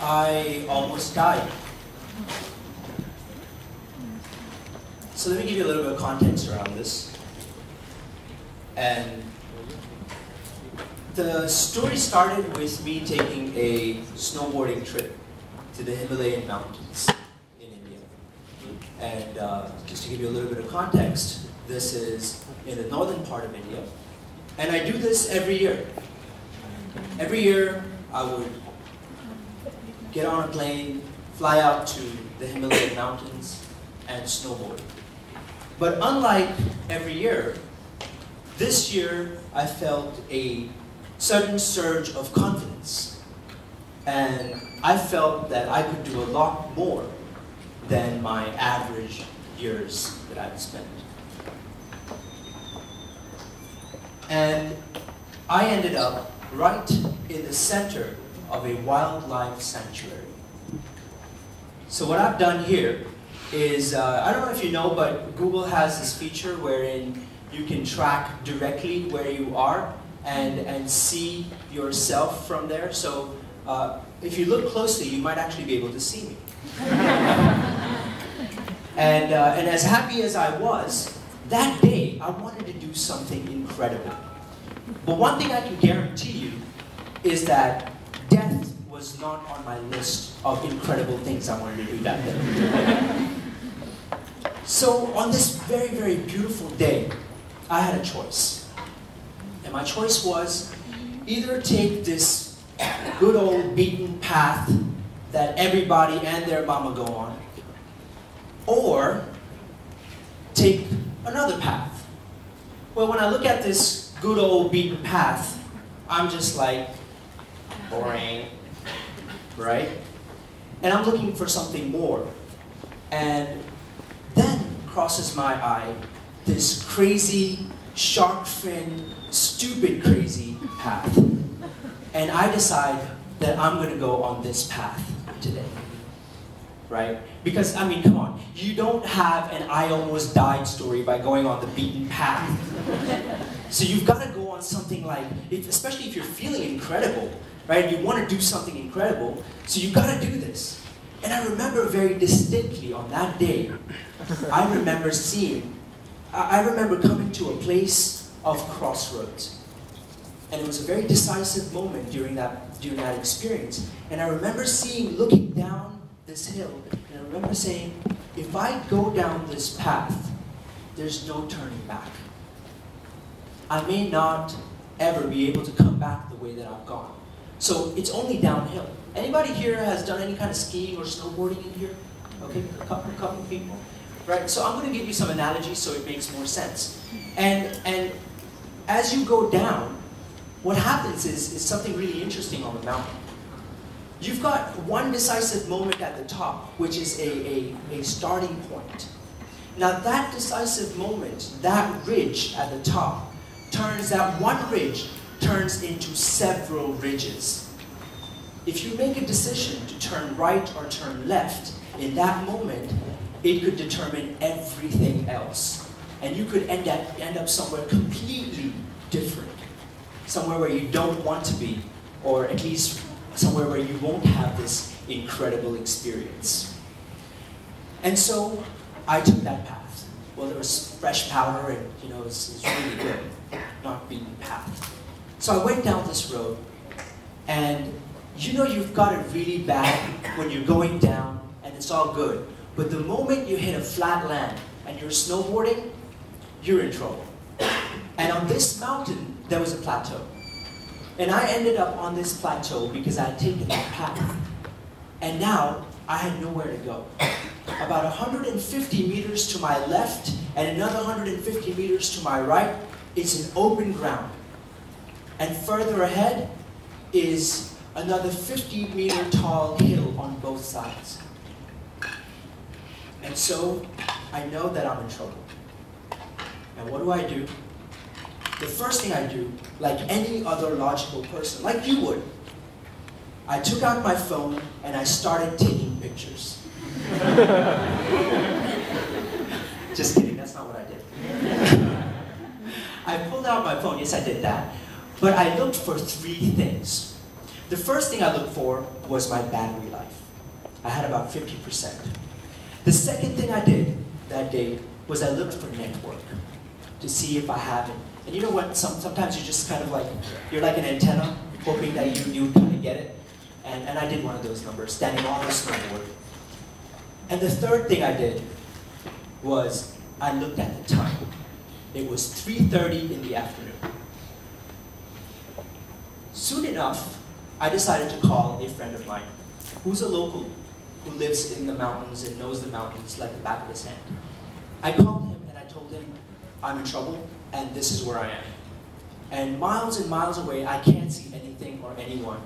I almost died. So let me give you a little bit of context around this. And the story started with me taking a snowboarding trip to the Himalayan mountains in India. And just to give you a little bit of context, this is in the northern part of India. And I do this every year. Every year, I would get on a plane, fly out to the Himalayan mountains, and snowboard. But unlike every year, this year I felt a sudden surge of confidence. And I felt that I could do a lot more than my average years that I'd spent. And I ended up right in the center of a wildlife sanctuary. So what I've done here is, I don't know if you know, but Google has this feature wherein you can track directly where you are and see yourself from there. So if you look closely, you might actually be able to see me. And as happy as I was, that day I wanted to do something incredible. But one thing I can guarantee you is that death was not on my list of incredible things I wanted to do that day. So on this very, very beautiful day, I had a choice. And my choice was either take this good old beaten path that everybody and their mama go on, or take another path. Well, when I look at this good old beaten path, I'm just like, boring, right? And I'm looking for something more. And then crosses my eye this crazy, shark fin, stupid crazy path. And I decide that I'm gonna go on this path today, right? Because, I mean, come on, you don't have an I almost died story by going on the beaten path. So you've gotta go on something like, especially if you're feeling incredible, right? You wanna do something incredible, so you've gotta do this. And I remember very distinctly on that day, I remember coming to a place of crossroads. And it was a very decisive moment during that experience. And I remember looking down this hill, and I remember saying, if I go down this path, there's no turning back. I may not ever be able to come back the way that I've gone. So it's only downhill. Anybody here has done any kind of skiing or snowboarding in here? Okay, a couple people. Right, so I'm going to give you some analogies so it makes more sense. And as you go down, what happens is something really interesting on the mountain. You've got one decisive moment at the top, which is a starting point. Now that decisive moment, that ridge at the top, that one ridge turns into several ridges. If you make a decision to turn right or turn left, in that moment, it could determine everything else. And you could end up somewhere completely different. Somewhere where you don't want to be, or at least somewhere where you won't have this incredible experience. And so, I took that path. Well, there was fresh powder and, you know, it's really good, not beaten path. So I went down this road, and you know you've got it really bad when you're going down, and it's all good. But the moment you hit a flat land and you're snowboarding, you're in trouble. And on this mountain, there was a plateau. And I ended up on this plateau because I had taken that path. And now, I had nowhere to go. About 150 meters to my left and another 150 meters to my right, it's an open ground. And further ahead is another 50-meter tall hill on both sides. And so, I know that I'm in trouble. And what do? The first thing I do, like any other logical person, like you would, I took out my phone and I started taking pictures. Just kidding, that's not what I did. I pulled out my phone, yes I did that, but I looked for three things. The first thing I looked for was my battery life. I had about 50%. The second thing I did that day was I looked for network to see if I have it. And you know what, sometimes you just kind of like, you're like an antenna, hoping that you kind of get it. And I did one of those numbers, standing on the snowboard. And the third thing I did was I looked at the time. It was 3:30 in the afternoon. Soon enough, I decided to call a friend of mine who's a local, who lives in the mountains and knows the mountains like the back of his hand. I called him and I told him, I'm in trouble and this is where I am. And miles away, I can't see anything or anyone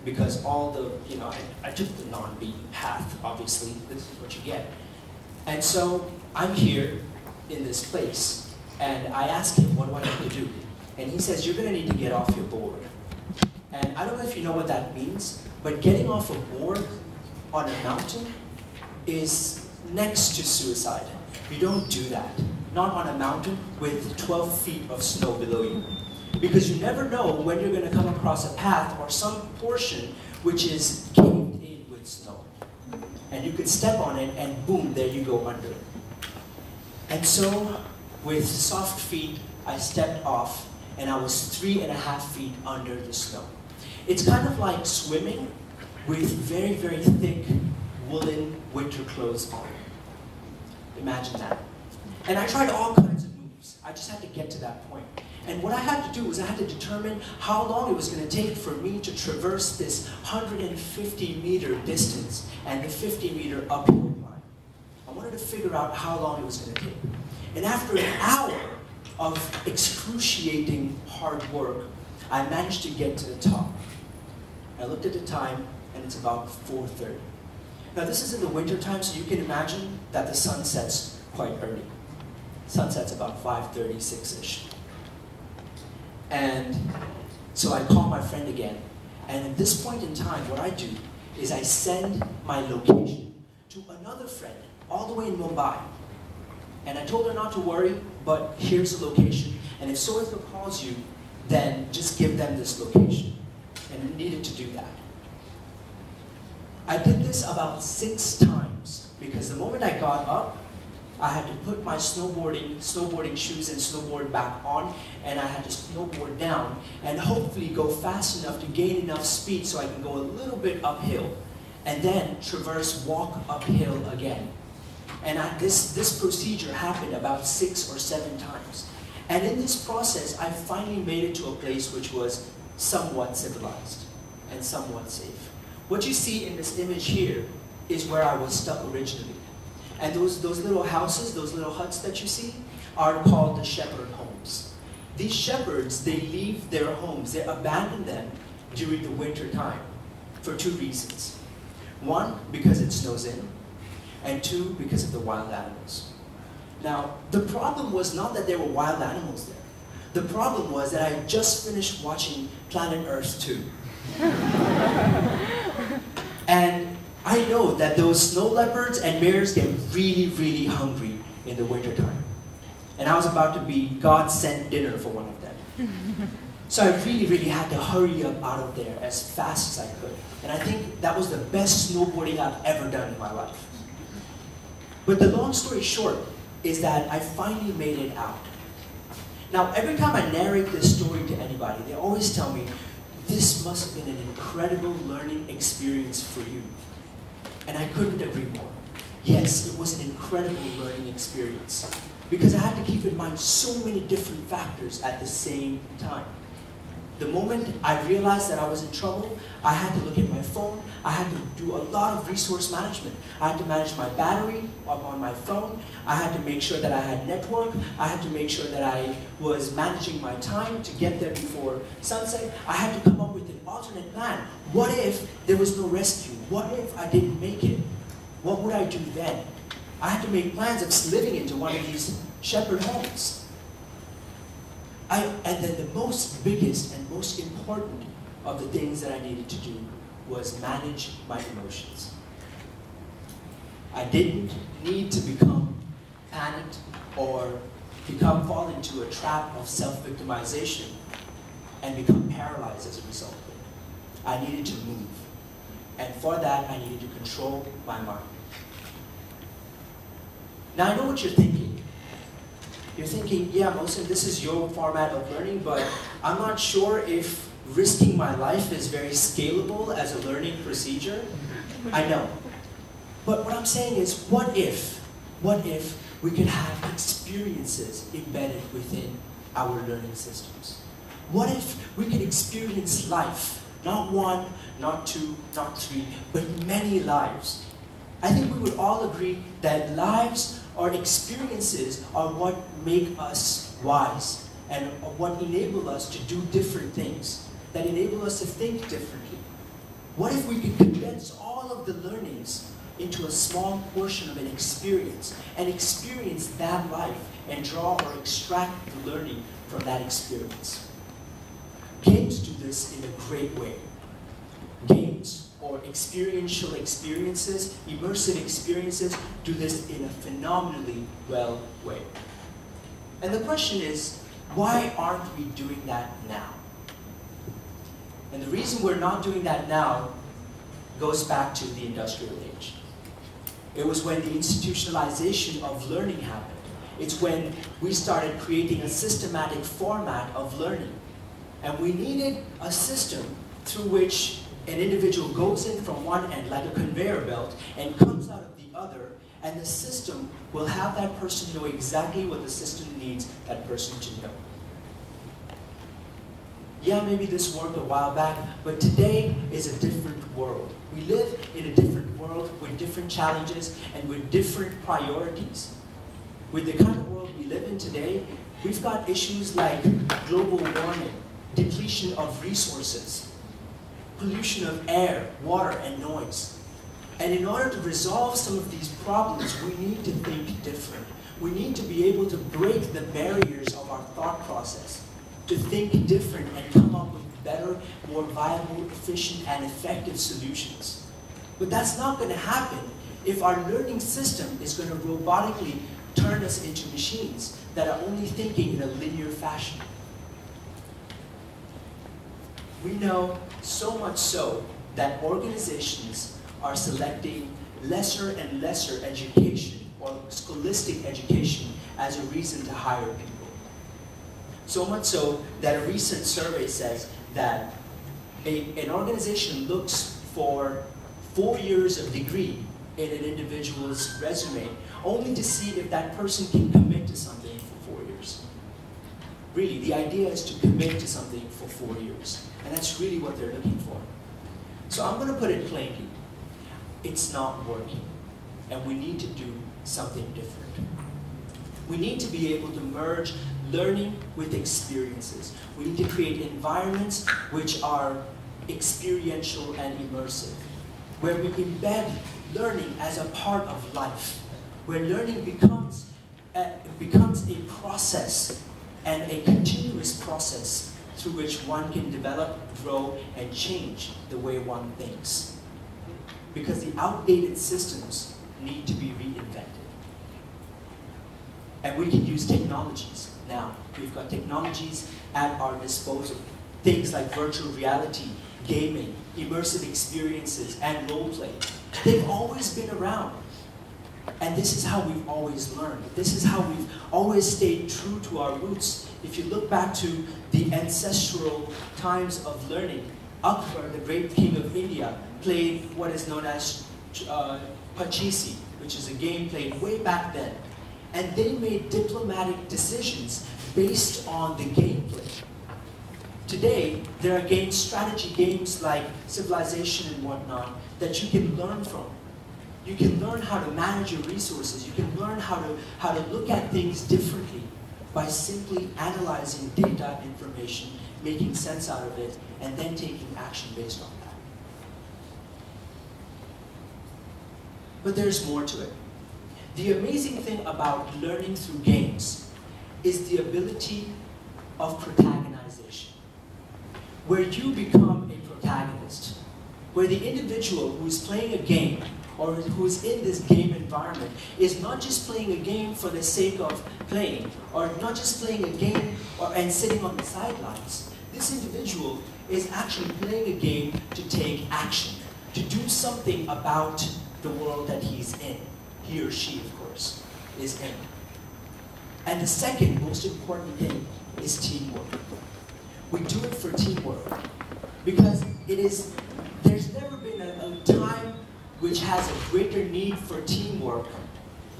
because all the, I took the non-beaten path, obviously, this is what you get. And so I'm here in this place and I asked him, what do I need to do? And he says, you're gonna need to get off your board. And I don't know if you know what that means, but getting off a board on a mountain is next to suicide. You don't do that. Not on a mountain with 12 feet of snow below you. Because you never know when you're going to come across a path or some portion which is caved in with snow. And you could step on it and boom, there you go under. And so, with soft feet, I stepped off and I was 3.5 feet under the snow. It's kind of like swimming with very, very thick woolen winter clothes on. Imagine that. And I tried all kinds of moves. I just had to get to that point. And what I had to do was I had to determine how long it was going to take for me to traverse this 150-meter distance and the 50-meter uphill climb. I wanted to figure out how long it was going to take. And after an hour of excruciating hard work, I managed to get to the top. I looked at the time, and it's about 4:30. Now this is in the winter time, so you can imagine that the sun sets quite early. Sunset's about 5:30, 6-ish. And so I call my friend again, and at this point in time, what I do is I send my location to another friend all the way in Mumbai. And I told her not to worry, but here's the location. And if so-and-so calls you, then just give them this location. And I needed to do that. I did this about 6 times, because the moment I got up, I had to put my snowboarding shoes and snowboard back on, and I had to snowboard down, and hopefully go fast enough to gain enough speed so I can go a little bit uphill, and then walk uphill again. And this procedure happened about 6 or 7 times. And in this process, I finally made it to a place which was somewhat civilized and somewhat safe. What you see in this image here is where I was stuck originally. And those little houses, those little huts that you see, are called the shepherd homes. These shepherds, they leave their homes, they abandon them during the winter time for 2 reasons. 1, because it snows in, and 2, because of the wild animals. Now, the problem was not that there were wild animals there. The problem was that I had just finished watching Planet Earth 2. And I know that those snow leopards and bears get really, really hungry in the wintertime. And I was about to be God-sent dinner for one of them. So I really, really had to hurry up out of there as fast as I could. And I think that was the best snowboarding I've ever done in my life. But the long story short is that I finally made it out. Now, every time I narrate this story to anybody, they always tell me, this must have been an incredible learning experience for you. And I couldn't agree more. Yes, it was an incredible learning experience, because I had to keep in mind so many different factors at the same time. The moment I realized that I was in trouble, I had to look at my phone. I had to do a lot of resource management. I had to manage my battery on my phone. I had to make sure that I had network. I had to make sure that I was managing my time to get there before sunset. I had to come up with an alternate plan. What if there was no rescue? What if I didn't make it? What would I do then? I had to make plans of living into one of these shepherd homes. And then the biggest and most important of the things that I needed to do was manage my emotions. I didn't need to become panicked or fall into a trap of self-victimization and become paralyzed as a result of it. I needed to move. And for that, I needed to control my mind. Now I know what you're thinking. You're thinking, yeah, Mohsin, this is your format of learning, but I'm not sure if risking my life is very scalable as a learning procedure. I know. But what I'm saying is, what if we could have experiences embedded within our learning systems? What if we could experience life, not one, not two, not three, but many lives? I think we would all agree that lives or experiences are what make us wise and what enable us to do different things, that enable us to think differently. What if we could condense all of the learnings into a small portion of an experience and experience that life and draw or extract the learning from that experience? Games do this in a great way. Games or experiential experiences, immersive experiences, do this in a phenomenally well way. And the question is, why aren't we doing that now? And the reason we're not doing that now goes back to the industrial age. It was when the institutionalization of learning happened. It's when we started creating a systematic format of learning. And we needed a system through which an individual goes in from one end like a conveyor belt and comes out of the other, and the system will have that person know exactly what the system needs that person to know. Yeah, maybe this worked a while back, but today is a different world. We live in a different world with different challenges and with different priorities. With the kind of world we live in today, we've got issues like global warming, depletion of resources, pollution of air, water, and noise. And in order to resolve some of these problems, we need to think different. We need to be able to break the barriers of our thought process, to think different and come up with better, more viable, efficient, and effective solutions. But that's not going to happen if our learning system is going to robotically turn us into machines that are only thinking in a linear fashion. We know so much so that organizations are selecting lesser and lesser education or scholastic education as a reason to hire people. So much so that a recent survey says that an organization looks for 4 years of degree in an individual's resume only to see if that person can commit to something for 4 years. Really, the idea is to commit to something for 4 years. And that's really what they're looking for. So I'm going to put it plainly. It's not working. And we need to do something different. We need to be able to merge learning with experiences. We need to create environments which are experiential and immersive, where we embed learning as a part of life, where learning becomes a process and a continuous process through which one can develop, grow, and change the way one thinks. Because the outdated systems need to be reinvented. And we can use technologies now. We've got technologies at our disposal. Things like virtual reality, gaming, immersive experiences, and role play. They've always been around. And this is how we've always learned. This is how we've always stayed true to our roots. If you look back to the ancestral times of learning, Akbar, the great king of India, played what is known as Pachisi, which is a game played way back then. And they made diplomatic decisions based on the gameplay. Today, there are strategy games like Civilization and whatnot that you can learn from. You can learn how to manage your resources. You can learn how to look at things differently by simply analyzing data information, making sense out of it, and then taking action based on that. But there's more to it. The amazing thing about learning through games is the ability of protagonization, where you become a protagonist, where the individual who is playing a game or who is in this game environment is not just playing a game for the sake of playing, or not just playing a game and sitting on the sidelines. This individual is actually playing a game to take action, to do something about the world that he's in. He or she, of course, is in. And the second most important thing is teamwork. We do it for teamwork because there's never been a time which has a greater need for teamwork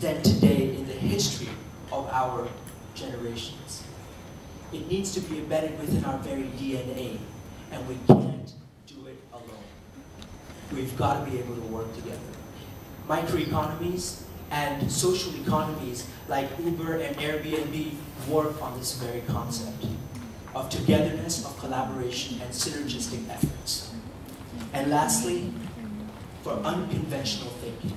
than today in the history of our generations. It needs to be embedded within our very DNA, and we can't do it alone. We've got to be able to work together. Microeconomies and social economies like Uber and Airbnb work on this very concept of togetherness, of collaboration, and synergistic efforts. And lastly, for unconventional thinking.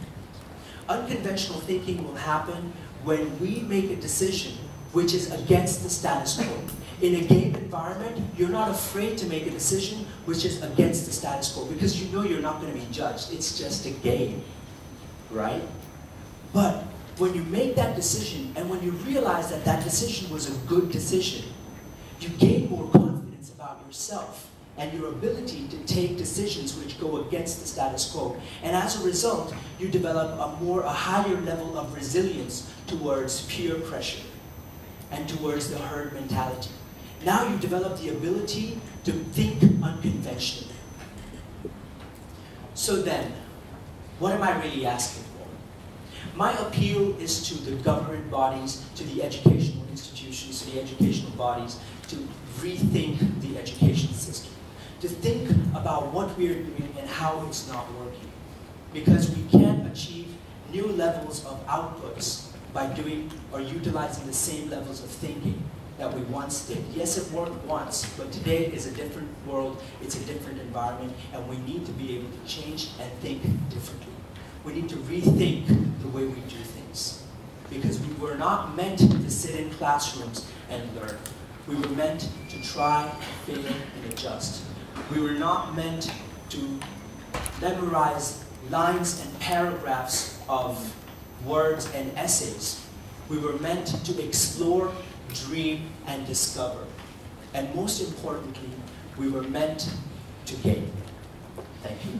Unconventional thinking will happen when we make a decision which is against the status quo. In a game environment, you're not afraid to make a decision which is against the status quo because you know you're not going to be judged. It's just a game, right? But when you make that decision and when you realize that that decision was a good decision, you gain more confidence about yourself and your ability to take decisions which go against the status quo. And as a result, you develop a higher level of resilience towards peer pressure and towards the herd mentality. Now you develop the ability to think unconventionally. So then, what am I really asking for? My appeal is to the government bodies, to the educational institutions, to the educational bodies, to rethink the education system, to think about what we're doing and how it's not working. Because we can't achieve new levels of outputs by doing or utilizing the same levels of thinking that we once did. Yes, it worked once, but today is a different world, it's a different environment, and we need to be able to change and think differently. We need to rethink the way we do things. Because we were not meant to sit in classrooms and learn. We were meant to try, fail, and adjust. We were not meant to memorize lines and paragraphs of words and essays. We were meant to explore, dream, and discover. And most importantly, we were meant to gain. Thank you.